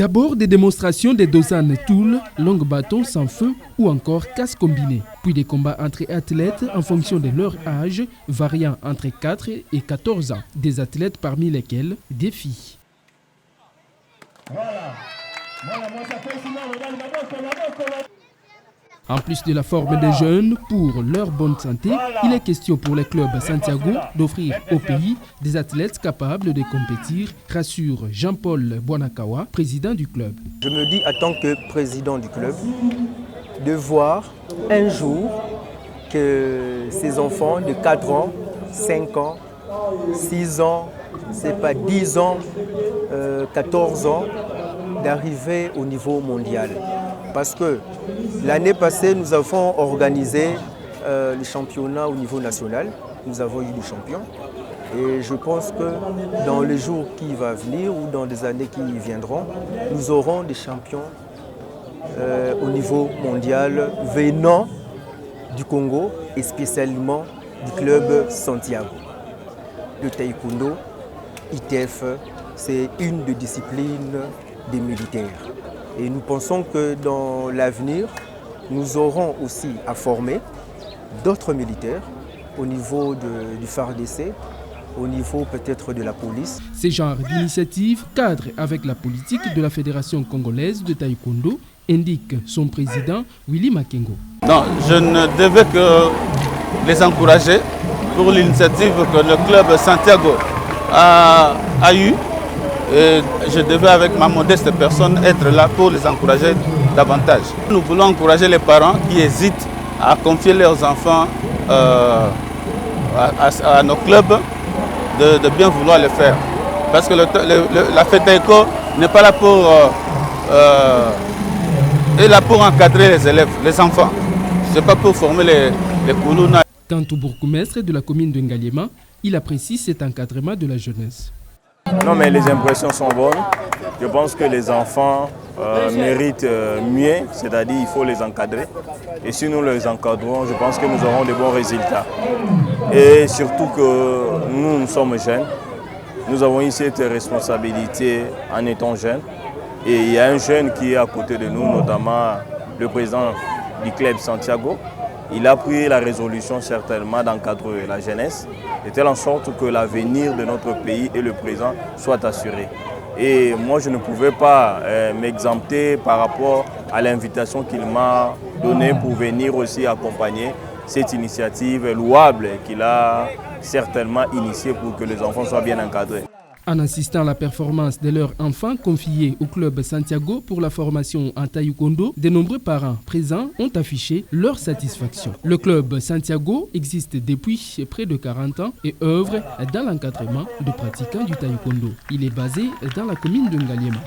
D'abord des démonstrations des Dozan Toul, longue bâton sans feu ou encore casse combiné. Puis des combats entre athlètes en fonction de leur âge, variant entre 4 et 14 ans. Des athlètes parmi lesquels des filles. En plus de la forme des jeunes pour leur bonne santé, il est question pour les clubs Santiago d'offrir au pays des athlètes capables de compétir, rassure Jean-Paul Bonakawa, président du club. Je me dis en tant que président du club de voir un jour que ces enfants de 4 ans, 5 ans, 6 ans, c'est pas 10 ans, 14 ans, d'arriver au niveau mondial. Parce que l'année passée, nous avons organisé le championnat au niveau national. Nous avons eu des champions. Et je pense que dans les jours qui vont venir ou dans les années qui viendront, nous aurons des champions au niveau mondial venant du Congo et spécialement du club Santiago. Le taekwondo, ITF, c'est une des disciplines des militaires. Et nous pensons que dans l'avenir, nous aurons aussi à former d'autres militaires au niveau du FARDC, au niveau peut-être de la police. Ces genres d'initiatives cadrent avec la politique de la Fédération congolaise de taekwondo, indique son président Willy Makengo. Non, je ne devais que les encourager pour l'initiative que le club Santiago a eue. Et je devais, avec ma modeste personne, être là pour les encourager davantage. Nous voulons encourager les parents qui hésitent à confier leurs enfants à nos clubs, de bien vouloir le faire. Parce que la FETAICO n'est pas là pour encadrer les élèves, les enfants. Ce n'est pas pour former les koulouna. Quant au bourgmestre de la commune de Ngaliema, il apprécie cet encadrement de la jeunesse. Non, mais les impressions sont bonnes. Je pense que les enfants méritent mieux, c'est-à-dire qu'il faut les encadrer. Et si nous les encadrons, je pense que nous aurons de bons résultats. Et surtout que nous sommes jeunes. Nous avons eu cette responsabilité en étant jeunes. Et il y a un jeune qui est à côté de nous, notamment le président du club Santiago. Il a pris la résolution certainement d'encadrer la jeunesse, de telle en sorte que l'avenir de notre pays et le présent soient assurés. Et moi, je ne pouvais pas m'exempter par rapport à l'invitation qu'il m'a donnée pour venir aussi accompagner cette initiative louable qu'il a certainement initiée pour que les enfants soient bien encadrés. En assistant à la performance de leurs enfants confiés au club Santiago pour la formation en taekwondo, de nombreux parents présents ont affiché leur satisfaction. Le club Santiago existe depuis près de 40 ans et œuvre dans l'encadrement de pratiquants du taekwondo. Il est basé dans la commune de Ngaliema.